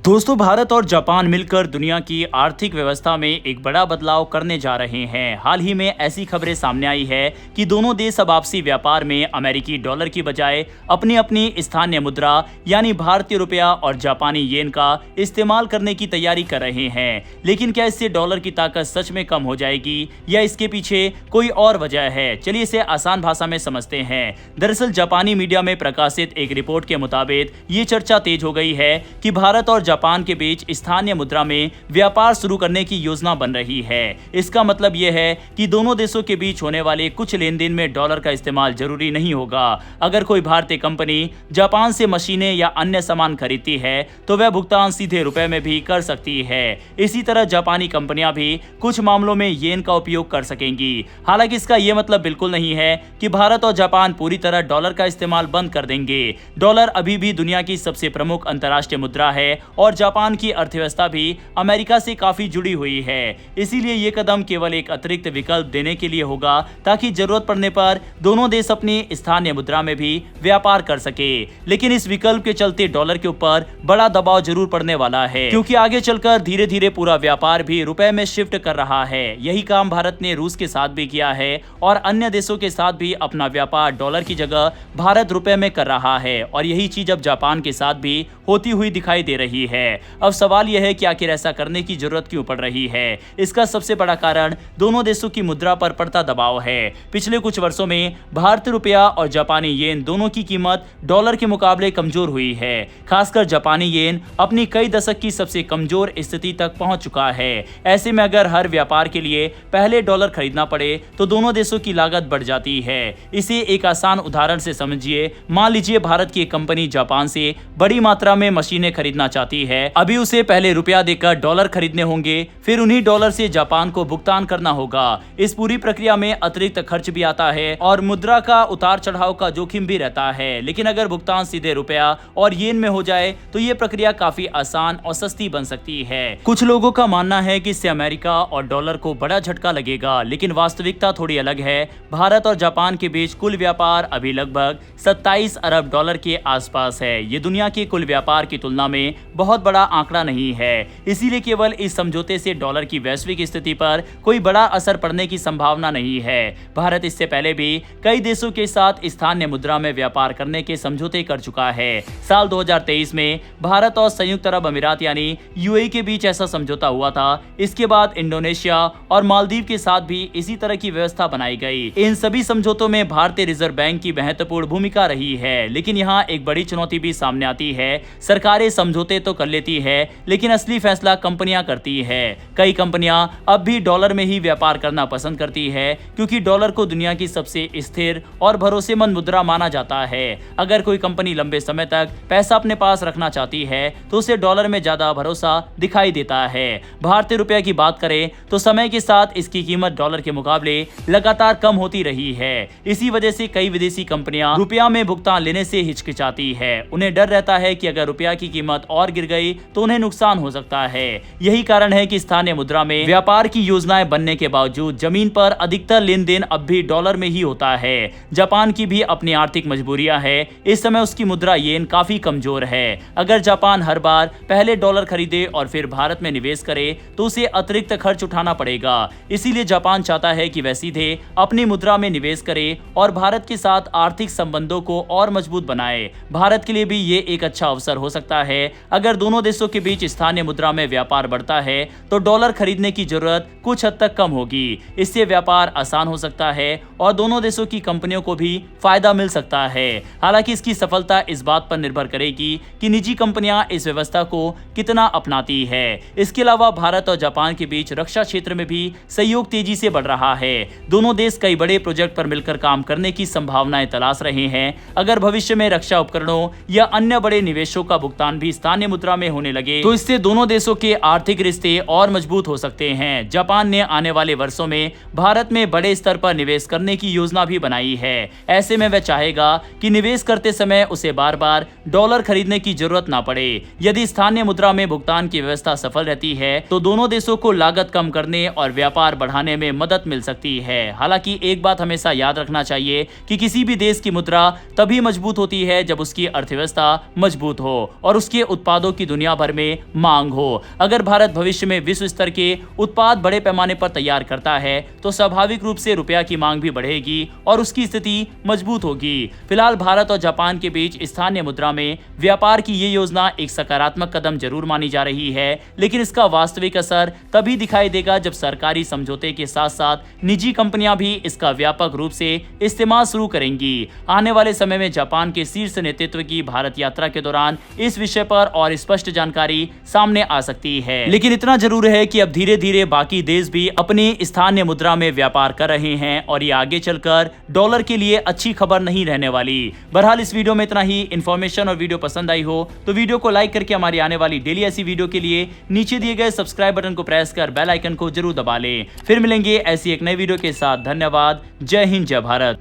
दोस्तों, भारत और जापान मिलकर दुनिया की आर्थिक व्यवस्था में एक बड़ा बदलाव करने जा रहे हैं। हाल ही में ऐसी खबरें सामने आई है कि दोनों देश अब आपसी व्यापार में अमेरिकी डॉलर की बजाय अपनी अपनी स्थानीय मुद्रा यानी भारतीय रुपया और जापानी येन का इस्तेमाल करने की तैयारी कर रहे हैं। लेकिन क्या इससे डॉलर की ताकत सच में कम हो जाएगी या इसके पीछे कोई और वजह है? चलिए इसे आसान भाषा में समझते हैं। दरअसल जापानी मीडिया में प्रकाशित एक रिपोर्ट के मुताबिक ये चर्चा तेज हो गई है कि भारत और जापान के बीच स्थानीय मुद्रा में व्यापार शुरू करने की योजना बन रही है। इसका मतलब यह है कि दोनों देशों के बीच होने वाले कुछ लेन देन में डॉलर का इस्तेमाल जरूरी नहीं होगा। अगर कोई भारतीय कंपनी जापान से मशीनें या अन्य सामान खरीदती है तो वह भुगतान सीधे रुपए में भी कर सकती है। इसी तरह जापानी कंपनियां भी कुछ मामलों में येन का उपयोग कर सकेंगी। हालांकि इसका यह मतलब बिल्कुल नहीं है कि भारत और जापान पूरी तरह डॉलर का इस्तेमाल बंद कर देंगे। डॉलर अभी भी दुनिया की सबसे प्रमुख अंतर्राष्ट्रीय मुद्रा है और जापान की अर्थव्यवस्था भी अमेरिका से काफी जुड़ी हुई है। इसीलिए यह कदम केवल एक अतिरिक्त विकल्प देने के लिए होगा ताकि जरूरत पड़ने पर दोनों देश अपनी स्थानीय मुद्रा में भी व्यापार कर सके। लेकिन इस विकल्प के चलते डॉलर के ऊपर बड़ा दबाव जरूर पड़ने वाला है, क्योंकि आगे चलकर धीरे धीरे पूरा व्यापार भी रुपए में शिफ्ट कर रहा है। यही काम भारत ने रूस के साथ भी किया है और अन्य देशों के साथ भी अपना व्यापार डॉलर की जगह भारत रुपए में कर रहा है। और यही चीज अब जापान के साथ भी होती हुई दिखाई दे रही है। अब सवाल यह है कि आखिर ऐसा करने की जरूरत क्यों पड़ रही है? इसका सबसे बड़ा कारण दोनों देशों की मुद्रा पर पड़ता दबाव है। पिछले कुछ वर्षों में भारतीय रुपया और जापानी येन दोनों की कीमत डॉलर के मुकाबले कमजोर हुई है। खासकर जापानी येन अपनी कई दशक की सबसे कमजोर स्थिति तक पहुंच चुका है। ऐसे में अगर हर व्यापार के लिए पहले डॉलर खरीदना पड़े तो दोनों देशों की लागत बढ़ जाती है। इसे एक आसान उदाहरण से समझिए। मान लीजिए भारत की एक कंपनी जापान से बड़ी मात्रा में मशीनें खरीदना चाहती है। अभी उसे पहले रुपया देकर डॉलर खरीदने होंगे, फिर उन्हीं डॉलर से जापान को भुगतान करना होगा। इस पूरी प्रक्रिया में अतिरिक्त खर्च भी आता है और मुद्रा का उतार चढ़ाव का जोखिम भी रहता है। लेकिन अगर भुगतान सीधे रुपया और येन में हो जाए तो ये प्रक्रिया काफी आसान और सस्ती बन सकती है। कुछ लोगों का मानना है कि इससे अमेरिका और डॉलर को बड़ा झटका लगेगा, लेकिन वास्तविकता थोड़ी अलग है। भारत और जापान के बीच कुल व्यापार अभी लगभग 27 अरब डॉलर के आसपास है। ये दुनिया के कुल व्यापार की तुलना में बहुत बड़ा आंकड़ा नहीं है। इसीलिए केवल इस समझौते से डॉलर की वैश्विक स्थिति पर कोई बड़ा असर पड़ने की संभावना नहीं है। भारत इससे पहले भी कई देशों के साथ स्थानीय मुद्रा में व्यापार करने के समझौते कर चुका है। साल 2023 में भारत और संयुक्त अरब अमीरात यानी यूएई के बीच ऐसा समझौता हुआ था। इसके बाद इंडोनेशिया और मालदीव के साथ भी इसी तरह की व्यवस्था बनाई गई। इन सभी समझौतों में भारतीय रिजर्व बैंक की महत्वपूर्ण भूमिका रही है। लेकिन यहाँ एक बड़ी चुनौती भी सामने आती है। सरकारें समझौते तो कर लेती है, लेकिन असली फैसला कंपनियां करती है। कई कंपनियां अब भी डॉलर में ही व्यापार करना पसंद करती है, क्योंकि डॉलर को दुनिया की सबसे स्थिर और भरोसेमंद मुद्रा माना जाता है। अगर कोई कंपनी लंबे समय तक पैसा अपने पास रखना चाहती है तो उसे डॉलर में ज्यादा भरोसा दिखाई देता है। भारतीय रुपये की बात करें तो समय के साथ इसकी कीमत डॉलर के मुकाबले लगातार कम होती रही है। इसी वजह से कई विदेशी कंपनियां रुपया में भुगतान लेने से हिचकिचाती है। उन्हें डर रहता है कि अगर रुपया की कीमत और गिर गई तो उन्हें नुकसान हो सकता है। यही कारण है कि स्थानीय मुद्रा में व्यापार की योजनाएं बनने के बावजूद जमीन पर अधिकतर लेन देन अब भी डॉलर में ही होता है। जापान की भी अपनी आर्थिक मजबूरियां है। इस समय उसकी मुद्रा येन काफी कमजोर है। अगर जापान हर बार पहले डॉलर खरीदे और फिर भारत में निवेश करे तो उसे अतिरिक्त खर्च उठाना पड़ेगा। इसीलिए जापान चाहता है कि वह सीधे अपनी मुद्रा में निवेश करे और भारत के साथ आर्थिक संबंधों को और मजबूत बनाए। भारत के लिए भी ये एक अच्छा अवसर हो सकता है। अगर दोनों देशों के बीच स्थानीय मुद्रा में व्यापार बढ़ता है तो डॉलर खरीदने की जरूरत कुछ हद तक कम होगी। इससे व्यापार आसान हो सकता है और दोनों देशों की कंपनियों को भी फायदा मिल सकता है। हालांकि इसकी सफलता इस बात पर निर्भर करेगी कि निजी कंपनियां इस व्यवस्था को कितना अपनाती है। इसके अलावा भारत और जापान के बीच रक्षा क्षेत्र में भी सहयोग तेजी से बढ़ रहा है। दोनों देश कई बड़े प्रोजेक्ट पर मिलकर काम करने की संभावनाएं तलाश रहे हैं। अगर भविष्य में रक्षा उपकरणों या अन्य बड़े निवेशों का भुगतान भी स्थानीय मुद्रा में होने लगे तो इससे दोनों देशों के आर्थिक रिश्ते और मजबूत हो सकते हैं। जापान ने आने वाले वर्षों में भारत में बड़े स्तर पर निवेश करने की योजना भी बनाई है। ऐसे में वह चाहेगा कि निवेश करते समय उसे बार बार डॉलर खरीदने की जरूरत ना पड़े। यदि स्थानीय मुद्रा में भुगतान की व्यवस्था सफल रहती है तो दोनों देशों को लागत कम करने और व्यापार बढ़ाने में मदद मिल सकती है। हालांकि एक बात हमेशा याद रखना चाहिए कि किसी भी देश की मुद्रा तभी मजबूत होती है जब उसकी अर्थव्यवस्था मजबूत हो और उसके उत्पादों उत्पादों की दुनिया भर में मांग हो। अगर भारत भविष्य में विश्व स्तर के उत्पाद बड़े पैमाने पर तैयार करता है तो स्वाभाविक रूप से रुपया की मांग भी बढ़ेगी और उसकी स्थिति मजबूत होगी। फिलहाल भारत और जापान के बीच स्थानीय मुद्रा में व्यापार की ये योजना एक सकारात्मक कदम जरूर मानी जा रही है, लेकिन इसका वास्तविक असर तभी दिखाई देगा जब सरकारी समझौते के साथ साथ निजी कंपनियां भी इसका व्यापक रूप से इस्तेमाल शुरू करेंगी। आने वाले समय में जापान के शीर्ष नेतृत्व की भारत यात्रा के दौरान इस विषय पर और स्पष्ट जानकारी सामने आ सकती है। लेकिन इतना जरूर है कि अब धीरे धीरे बाकी देश भी अपनी स्थानीय मुद्रा में व्यापार कर रहे हैं और ये आगे चलकर डॉलर के लिए अच्छी खबर नहीं रहने वाली। बहरहाल इस वीडियो में इतना ही। इन्फॉर्मेशन और वीडियो पसंद आई हो तो वीडियो को लाइक करके हमारी आने वाली डेली ऐसी वीडियो के लिए नीचे दिए गए सब्सक्राइब बटन को प्रेस कर बेल आइकन को जरूर दबा लें। फिर मिलेंगे ऐसी एक नई वीडियो के साथ। धन्यवाद। जय हिंद, जय भारत।